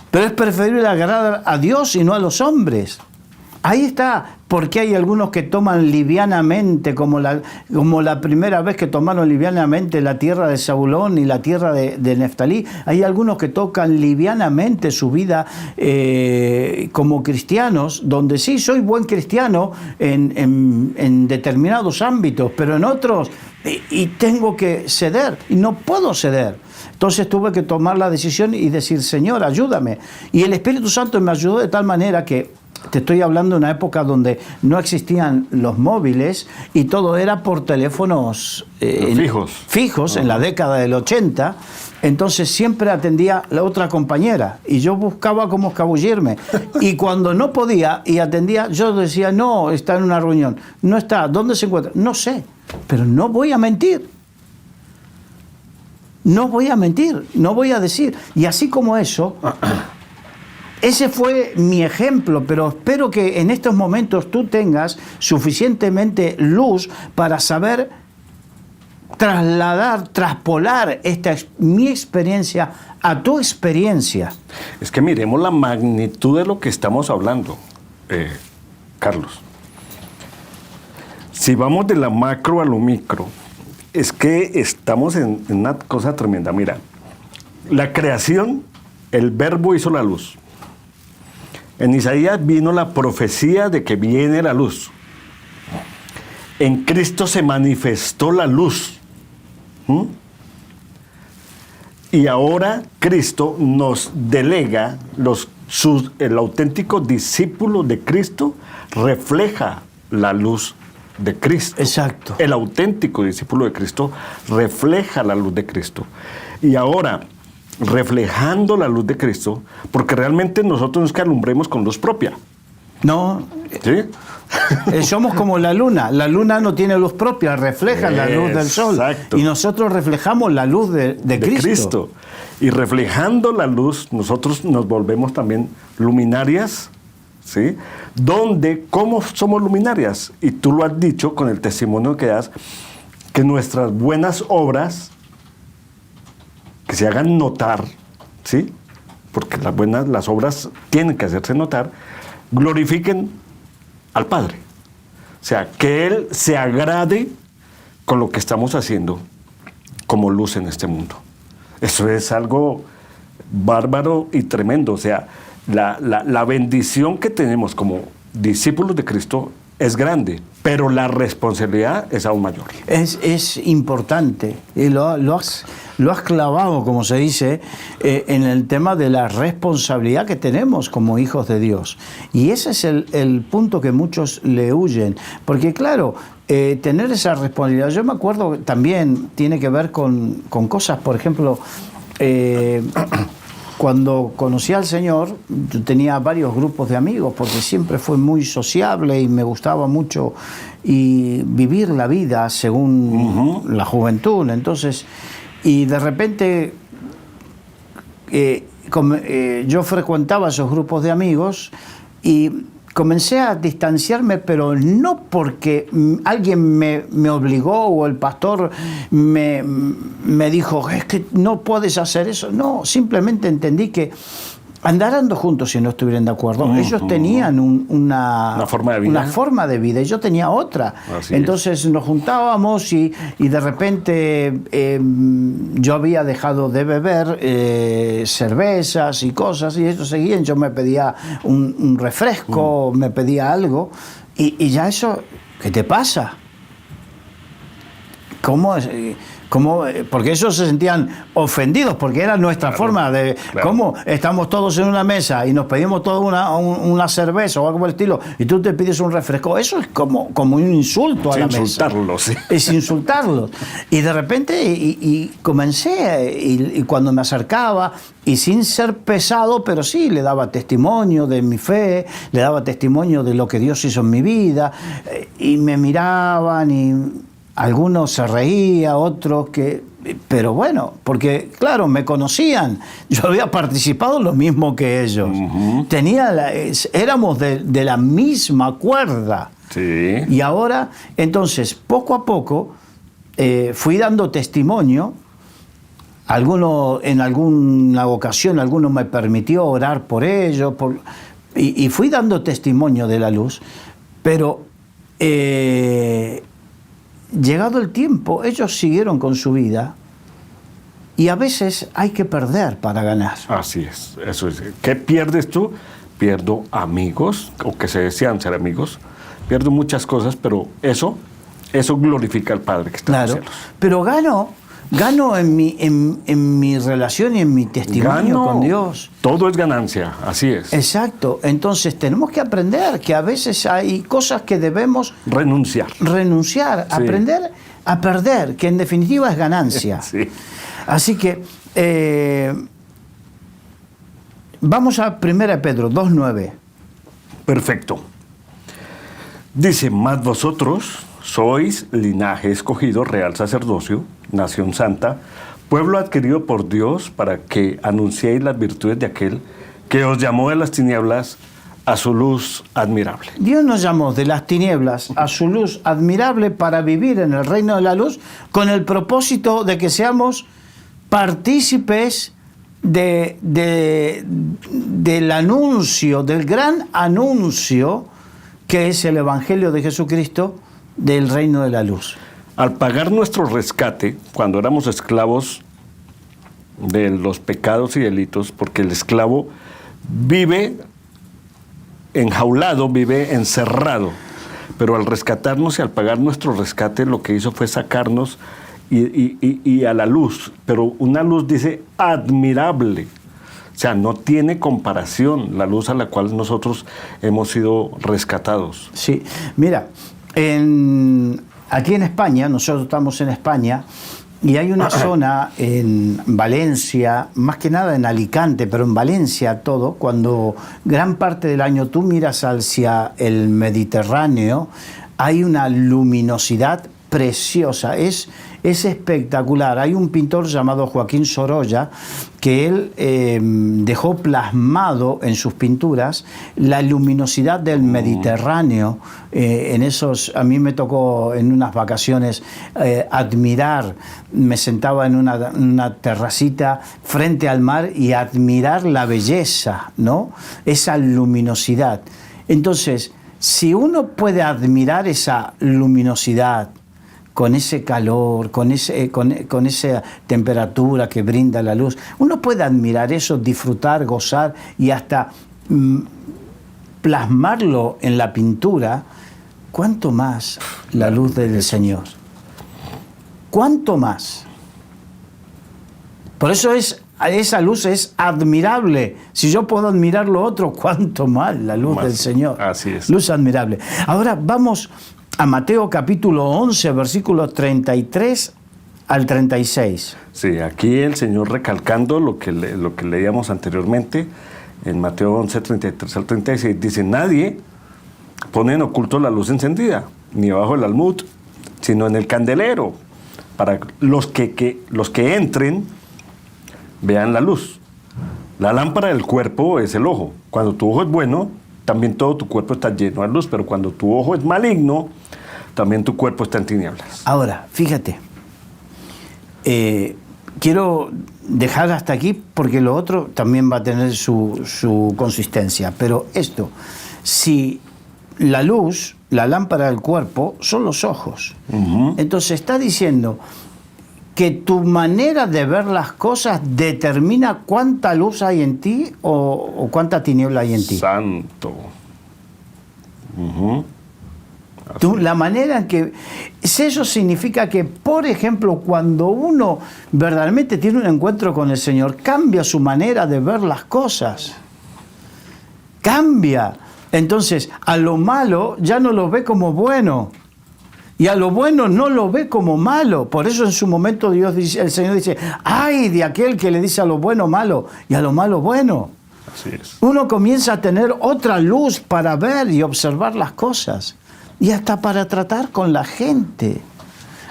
Pero es preferible agradar a Dios y no a los hombres. Ahí está, porque hay algunos que toman livianamente, como la primera vez que tomaron livianamente la tierra de Zabulón y la tierra de Neftalí. Hay algunos que tocan livianamente su vida como cristianos, donde sí, soy buen cristiano en determinados ámbitos, pero en otros, y tengo que ceder, y no puedo ceder. Entonces tuve que tomar la decisión y decir, Señor, ayúdame. Y el Espíritu Santo me ayudó de tal manera que te estoy hablando de una época donde no existían los móviles y todo era por teléfonos fijos en la década del 80. Entonces siempre atendía la otra compañera y yo buscaba cómo escabullirme. Y cuando no podía y atendía, yo decía, no, está en una reunión. No está, ¿dónde se encuentra? No sé, pero no voy a mentir. No voy a mentir, no voy a decir. Y así como eso... Ese fue mi ejemplo, pero espero que en estos momentos tú tengas suficientemente luz para saber traspolar mi experiencia a tu experiencia. Es que miremos la magnitud de lo que estamos hablando, Carlos. Si vamos de la macro a lo micro, es que estamos en una cosa tremenda. Mira, la creación, el verbo hizo la luz. En Isaías vino la profecía de que viene la luz. en Cristo se manifestó la luz. ¿Mm? Y ahora Cristo nos delega, el auténtico discípulo de Cristo refleja la luz de Cristo. Exacto. El auténtico discípulo de Cristo refleja la luz de Cristo. Y ahora, reflejando la luz de Cristo, porque realmente nosotros no es que alumbremos con luz propia. No, ¿Sí? somos como la luna no tiene luz propia, refleja la luz del sol. Exacto. Y nosotros reflejamos la luz de Cristo. Y reflejando la luz, nosotros nos volvemos también luminarias, ¿sí? ¿Cómo somos luminarias? Y tú lo has dicho con el testimonio que das, que nuestras buenas obras, que se hagan notar, ¿sí? Porque las obras tienen que hacerse notar, glorifiquen al Padre. O sea, que Él se agrade con lo que estamos haciendo como luz en este mundo. Eso es algo bárbaro y tremendo. O sea, la bendición que tenemos como discípulos de Cristo es grande, pero la responsabilidad es aún mayor. Es importante. Y lo has clavado, como se dice, en el tema de la responsabilidad que tenemos como hijos de Dios. Y ese es el punto que muchos le huyen. Porque claro, tener esa responsabilidad, yo me acuerdo también, tiene que ver con cosas, por ejemplo, cuando conocí al Señor, yo tenía varios grupos de amigos, porque siempre fue muy sociable y me gustaba mucho y vivir la vida según la juventud. Entonces, y de repente yo frecuentaba esos grupos de amigos y comencé a distanciarme, pero no porque alguien me obligó o el pastor me dijo, es que no puedes hacer eso. No, simplemente entendí que andarán juntos si no estuvieran de acuerdo. Ellos tenían una forma de vida y yo tenía otra. Entonces nos juntábamos y de repente yo había dejado de beber cervezas y cosas y ellos seguían. Yo me pedía un refresco, me pedía algo y ya eso, ¿qué te pasa? ¿Cómo es? Porque ellos se sentían ofendidos, porque era nuestra forma de... Claro. ¿Cómo estamos todos en una mesa y nos pedimos toda una cerveza o algo por el estilo y tú te pides un refresco? Eso es como un insulto a la mesa. Insultarlos. Sí. Es insultarlos. Y de repente y comencé, y cuando me acercaba, y sin ser pesado, pero sí, le daba testimonio de mi fe, le daba testimonio de lo que Dios hizo en mi vida, y me miraban y... Algunos se reían, otros que... Pero bueno, porque claro, me conocían. Yo había participado lo mismo que ellos. Éramos de la misma cuerda. Sí. Y ahora, entonces, poco a poco, fui dando testimonio. En alguna ocasión, alguno me permitió orar por ellos. Y fui dando testimonio de la luz. Pero... llegado el tiempo, ellos siguieron con su vida y a veces hay que perder para ganar. Así es, eso es. ¿Qué pierdes tú? Pierdo amigos, o que se desean ser amigos, pierdo muchas cosas, pero eso glorifica al Padre que está en los cielos. Pero gano en mi relación y en mi testimonio con Dios. Todo es ganancia, así es. Exacto. Entonces tenemos que aprender que a veces hay cosas que debemos... Renunciar. Sí. Aprender a perder, que en definitiva es ganancia. Sí. Así que vamos a 1 Pedro 2:9. Perfecto. Dice, mas vosotros sois linaje escogido, real sacerdocio, nación santa, pueblo adquirido por Dios para que anunciéis las virtudes de aquel que os llamó de las tinieblas a su luz admirable. Dios nos llamó de las tinieblas a su luz admirable para vivir en el reino de la luz con el propósito de que seamos partícipes del anuncio, del gran anuncio que es el Evangelio de Jesucristo del reino de la luz. Al pagar nuestro rescate, cuando éramos esclavos de los pecados y delitos, porque el esclavo vive enjaulado, vive encerrado, pero al rescatarnos y al pagar nuestro rescate, lo que hizo fue sacarnos y a la luz, pero una luz, dice, admirable. O sea, no tiene comparación la luz a la cual nosotros hemos sido rescatados. Sí, mira, aquí en España, nosotros estamos en España, y hay una zona en Valencia, más que nada en Alicante, pero en Valencia todo, cuando gran parte del año tú miras hacia el Mediterráneo, hay una luminosidad preciosa, es espectacular. Hay un pintor llamado Joaquín Sorolla que él dejó plasmado en sus pinturas la luminosidad del Mediterráneo. En esos, a mí me tocó en unas vacaciones admirar, me sentaba en una terracita frente al mar y admirar la belleza, ¿no? Esa luminosidad. Entonces, si uno puede admirar esa luminosidad, con ese calor, con esa temperatura que brinda la luz, uno puede admirar eso, disfrutar, gozar y hasta plasmarlo en la pintura. ¿Cuánto más la luz del Señor? ¿Cuánto más? Por eso esa luz es admirable. Si yo puedo admirar lo otro, ¿cuánto más la luz del Señor? Así es. Luz admirable. Ahora vamos a Mateo capítulo 11, versículos 33 al 36. Sí, aquí el Señor recalcando lo que leíamos anteriormente, en Mateo 11, 33 al 36, dice, nadie pone en oculto la luz encendida, ni bajo el almud, sino en el candelero, para los que entren, vean la luz. La lámpara del cuerpo es el ojo. Cuando tu ojo es bueno, también todo tu cuerpo está lleno de luz, pero cuando tu ojo es maligno, también tu cuerpo está en tinieblas. Ahora, fíjate, quiero dejar hasta aquí porque lo otro también va a tener su consistencia, pero esto, si la luz, la lámpara del cuerpo, son los ojos, entonces está diciendo que tu manera de ver las cosas determina cuánta luz hay en ti o cuánta tiniebla hay en ti. Santo. La manera en que... Eso significa que, por ejemplo, cuando uno verdaderamente tiene un encuentro con el Señor, cambia su manera de ver las cosas. Cambia. Entonces, a lo malo ya no lo ve como bueno. Y a lo bueno no lo ve como malo. Por eso en su momento el Señor dice, ¡ay de aquel que le dice a lo bueno malo y a lo malo bueno! Así es. Uno comienza a tener otra luz para ver y observar las cosas. Y hasta para tratar con la gente.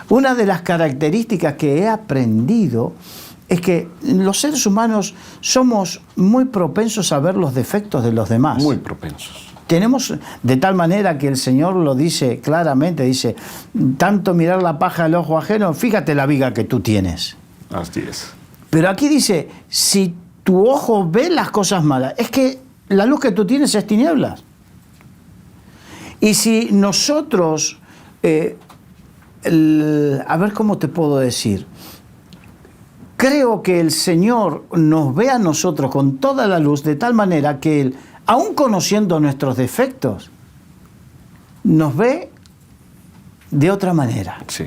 Una de las características que he aprendido es que los seres humanos somos muy propensos a ver los defectos de los demás. Muy propensos. Tenemos, de tal manera que el Señor lo dice claramente, dice, tanto mirar la paja del ojo ajeno, fíjate la viga que tú tienes. Así es. Pero aquí dice, si tu ojo ve las cosas malas, es que la luz que tú tienes es tinieblas. Y si nosotros, a ver cómo te puedo decir, creo que el Señor nos ve a nosotros con toda la luz de tal manera que Él, aún conociendo nuestros defectos, nos ve de otra manera. Sí.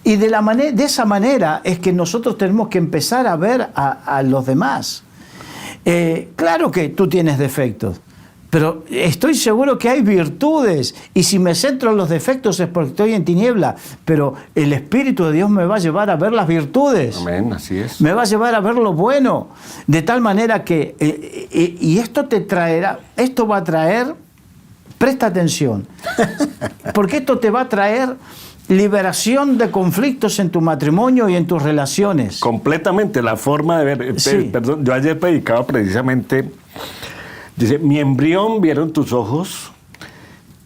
Y de esa manera es que nosotros tenemos que empezar a ver a los demás. Claro que tú tienes defectos, pero estoy seguro que hay virtudes. Y si me centro en los defectos es porque estoy en tiniebla. Pero el Espíritu de Dios me va a llevar a ver las virtudes. Amén, así es. Me va a llevar a ver lo bueno. De tal manera que... y esto va a traer... Presta atención. Porque esto te va a traer liberación de conflictos en tu matrimonio y en tus relaciones. Completamente, la forma de ver... Sí. Perdón, yo ayer predicaba precisamente... Dice, mi embrión vieron tus ojos,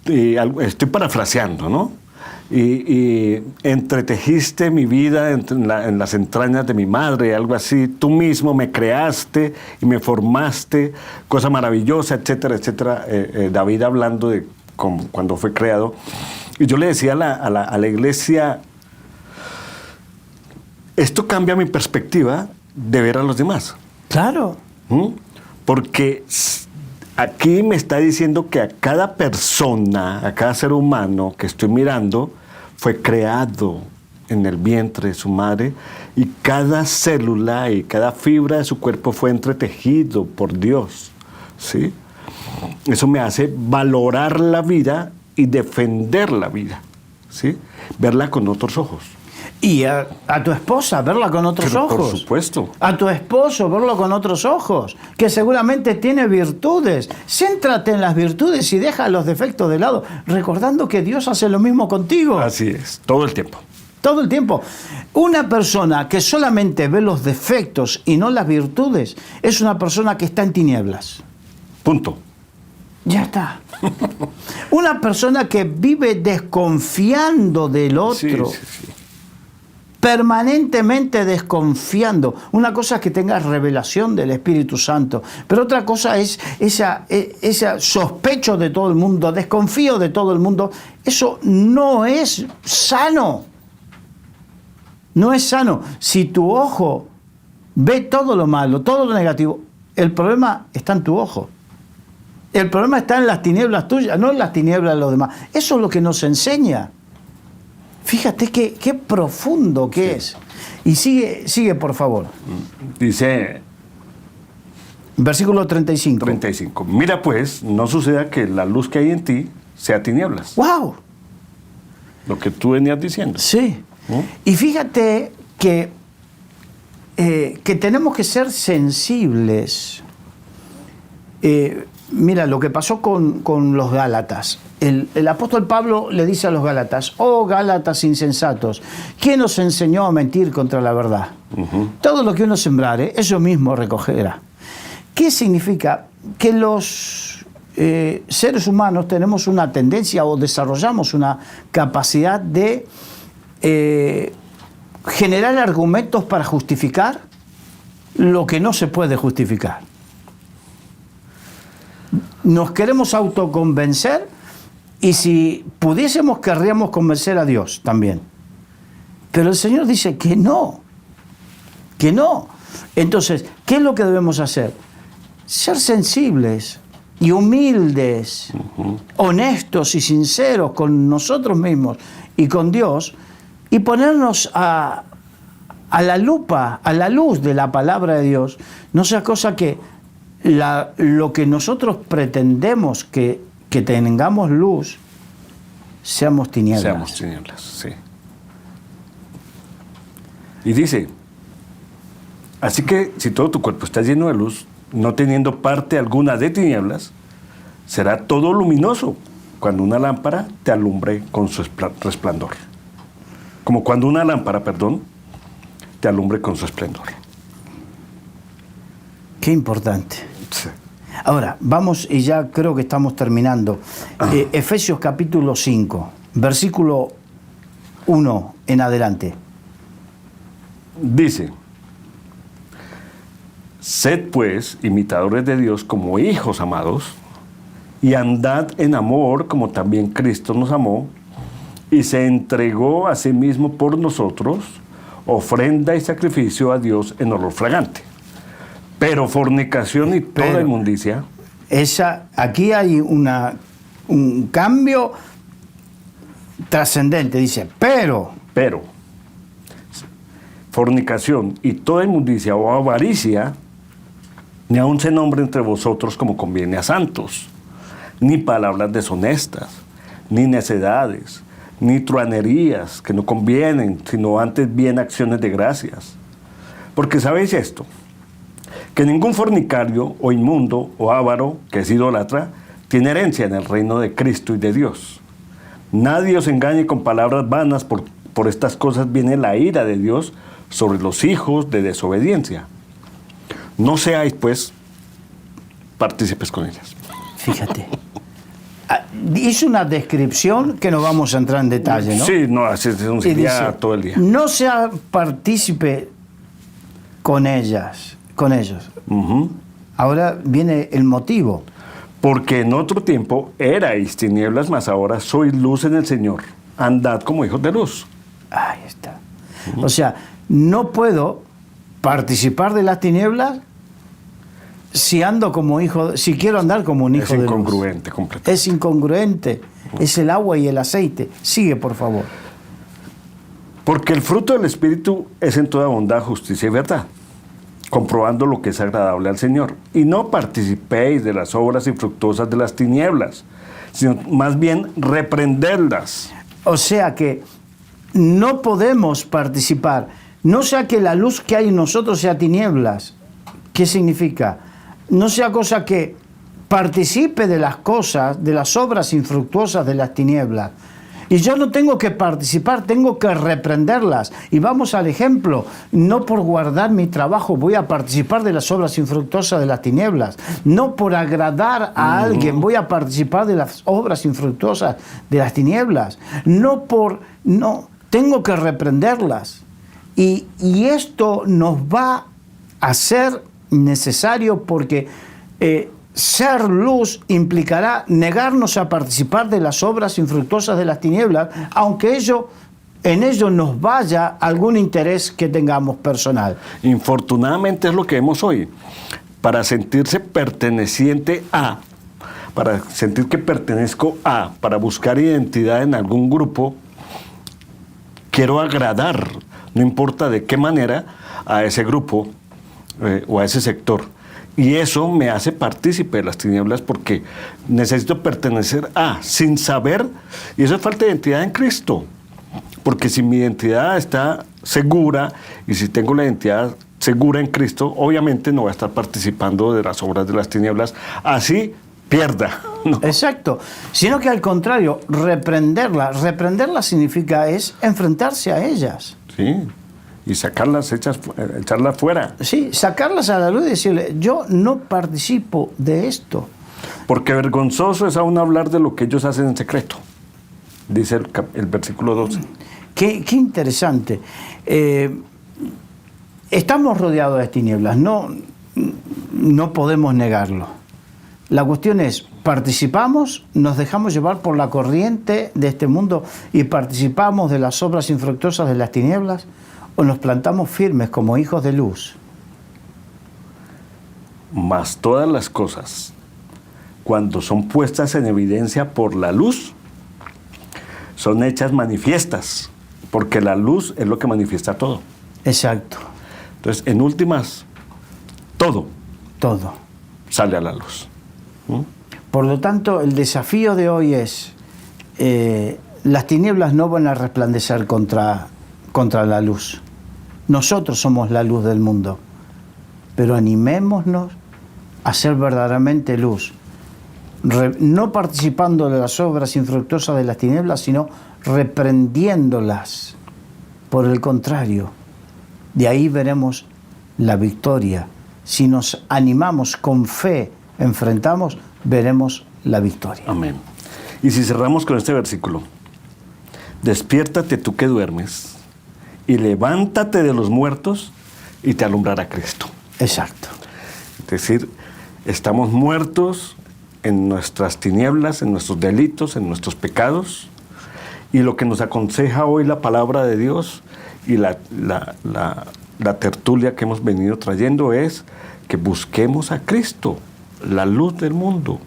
y estoy parafraseando, ¿no? Y entretejiste mi vida en las entrañas de mi madre, algo así. Tú mismo me creaste y me formaste, cosa maravillosa, etcétera, etcétera. David hablando de cuando fue creado. Y yo le decía a la iglesia, esto cambia mi perspectiva de ver a los demás. Claro. Porque aquí me está diciendo que a cada persona, a cada ser humano que estoy mirando, fue creado en el vientre de su madre y cada célula y cada fibra de su cuerpo fue entretejido por Dios, ¿sí? Eso me hace valorar la vida y defender la vida, ¿sí? Verla con otros ojos. Y a tu esposa, verla con otros Pero ojos. por supuesto. A tu esposo, verlo con otros ojos, que seguramente tiene virtudes. Céntrate en las virtudes y deja los defectos de lado, recordando que Dios hace lo mismo contigo. Así es, todo el tiempo. Todo el tiempo. Una persona que solamente ve los defectos y no las virtudes es una persona que está en tinieblas. Punto. Ya está. Una persona que vive desconfiando del otro. Sí, sí, sí. Permanentemente desconfiando. Una cosa es que tengas revelación del Espíritu Santo, pero otra cosa es esa sospecho de todo el mundo, desconfío de todo el mundo. Eso no es sano. No es sano. Si tu ojo ve todo lo malo, todo lo negativo, el problema está en tu ojo. El problema está en las tinieblas tuyas, no en las tinieblas de los demás. Eso es lo que nos enseña. Fíjate qué profundo que es. Y sigue por favor. Dice Versículo 35. 35. Mira pues, no suceda que la luz que hay en ti sea tinieblas. ¡Wow! Lo que tú venías diciendo. Sí. Y fíjate que tenemos que ser sensibles. Mira, lo que pasó con los Gálatas. El apóstol Pablo le dice a los Gálatas: oh Gálatas insensatos, ¿quién os enseñó a mentir contra la verdad? Todo lo que uno sembrare, eso mismo recogerá. ¿Qué significa? Que los seres humanos tenemos una tendencia o desarrollamos una capacidad de generar argumentos para justificar lo que no se puede justificar. Nos queremos autoconvencer y si pudiésemos querríamos convencer a Dios también. Pero el Señor dice que no. Que no. Entonces, ¿qué es lo que debemos hacer? Ser sensibles y humildes, honestos y sinceros con nosotros mismos y con Dios, y ponernos a la lupa, a la luz de la palabra de Dios, no sea cosa que lo que nosotros pretendemos que tengamos luz, seamos tinieblas. Seamos tinieblas, sí. Y dice, así que si todo tu cuerpo está lleno de luz, no teniendo parte alguna de tinieblas, será todo luminoso cuando una lámpara te alumbre con su resplandor. Como cuando una lámpara, te alumbre con su esplendor. Qué importante. Sí. Ahora, vamos, y ya creo que estamos terminando. Efesios capítulo 5, versículo 1 en adelante. Dice, sed pues imitadores de Dios como hijos amados, y andad en amor como también Cristo nos amó, y se entregó a sí mismo por nosotros, ofrenda y sacrificio a Dios en olor fragante. Pero fornicación y toda inmundicia. Aquí hay un cambio trascendente. Dice, pero. Fornicación y toda inmundicia o avaricia, ni aun se nombre entre vosotros como conviene a santos, ni palabras deshonestas, ni necedades, ni truanerías que no convienen, sino antes bien acciones de gracias. Porque sabéis esto, que ningún fornicario o inmundo o avaro, que es idólatra, tiene herencia en el reino de Cristo y de Dios. Nadie os engañe con palabras vanas, por estas cosas viene la ira de Dios sobre los hijos de desobediencia. No seáis, pues, partícipes con ellas. Fíjate. Hizo una descripción que no vamos a entrar en detalle, ¿no? Sí, no, así es un día todo el día. No sea partícipe con ellos. Ahora viene el motivo. Porque en otro tiempo erais tinieblas, mas ahora sois luz en el Señor. Andad como hijos de luz. Ahí está. O sea, no puedo participar de las tinieblas si ando como hijo, si quiero andar como un hijo de luz. Es incongruente completamente. Es incongruente. Es el agua y el aceite. Sigue, por favor. Porque el fruto del Espíritu es en toda bondad, justicia y verdad, comprobando lo que es agradable al Señor. Y no participéis de las obras infructuosas de las tinieblas, sino más bien reprenderlas. O sea que no podemos participar. No sea que la luz que hay en nosotros sea tinieblas. ¿Qué significa? No sea cosa que participe de las cosas, de las obras infructuosas de las tinieblas. Y yo no tengo que participar, tengo que reprenderlas. Y vamos al ejemplo, no por guardar mi trabajo voy a participar de las obras infructuosas de las tinieblas. No por agradar a alguien voy a participar de las obras infructuosas de las tinieblas. No, tengo que reprenderlas. Y esto nos va a ser necesario porque ser luz implicará negarnos a participar de las obras infructuosas de las tinieblas, aunque en ello nos vaya algún interés que tengamos personal. Infortunadamente es lo que vemos hoy. Para sentirse perteneciente a, para sentir que pertenezco a, para buscar identidad en algún grupo, quiero agradar, no importa de qué manera, a ese grupo o a ese sector. Y eso me hace partícipe de las tinieblas porque necesito pertenecer a, sin saber, y eso es falta de identidad en Cristo. Porque si mi identidad está segura y si tengo la identidad segura en Cristo, obviamente no voy a estar participando de las obras de las tinieblas, así pierda. ¿No? Exacto, sino que al contrario, reprenderlas significa es enfrentarse a ellas. Sí. Y sacarlas, echarlas fuera. Sí, sacarlas a la luz y decirle, yo no participo de esto. Porque vergonzoso es aún hablar de lo que ellos hacen en secreto, dice el versículo 12. Qué interesante. Estamos rodeados de tinieblas, no podemos negarlo. La cuestión es, participamos, nos dejamos llevar por la corriente de este mundo y participamos de las obras infructuosas de las tinieblas, o nos plantamos firmes como hijos de luz. Mas todas las cosas, cuando son puestas en evidencia por la luz, son hechas manifiestas, porque la luz es lo que manifiesta todo. Exacto. Entonces, en últimas, todo sale a la luz. Por lo tanto, el desafío de hoy es, las tinieblas no van a resplandecer contra la luz. Nosotros somos la luz del mundo, pero animémonos a ser verdaderamente luz, no participando de las obras infructuosas de las tinieblas, sino reprendiéndolas. Por el contrario, de ahí veremos la victoria. Si nos animamos con fe, enfrentamos, veremos la victoria. Amén. Y si cerramos con este versículo, despiértate tú que duermes, y levántate de los muertos y te alumbrará Cristo. Exacto. Es decir, estamos muertos en nuestras tinieblas, en nuestros delitos, en nuestros pecados, y lo que nos aconseja hoy la palabra de Dios y la tertulia que hemos venido trayendo es que busquemos a Cristo, la luz del mundo,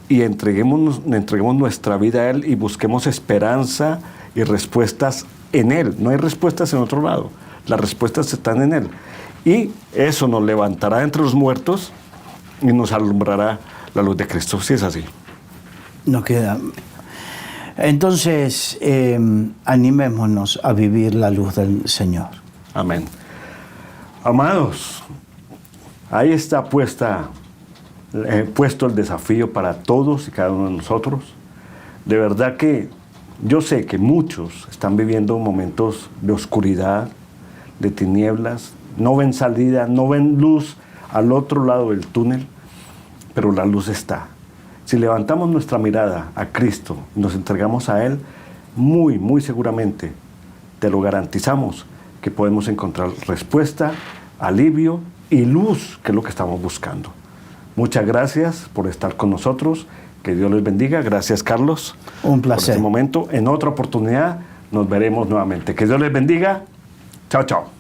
y entreguemos nuestra vida a Él y busquemos esperanza y respuestas en Él. No hay respuestas en otro lado. Las respuestas están en Él. Y eso nos levantará entre los muertos y nos alumbrará la luz de Cristo. Si es así. Nos queda. Entonces, animémonos a vivir la luz del Señor. Amén. Amados, ahí está puesto el desafío para todos y cada uno de nosotros. De verdad que yo sé que muchos están viviendo momentos de oscuridad, de tinieblas, no ven salida, no ven luz al otro lado del túnel, pero la luz está. Si levantamos nuestra mirada a Cristo y nos entregamos a Él, muy, muy seguramente, te lo garantizamos, que podemos encontrar respuesta, alivio y luz, que es lo que estamos buscando. Muchas gracias por estar con nosotros. Que Dios les bendiga. Gracias, Carlos. Un placer. Por este momento. En otra oportunidad nos veremos nuevamente. Que Dios les bendiga. Chao, chao.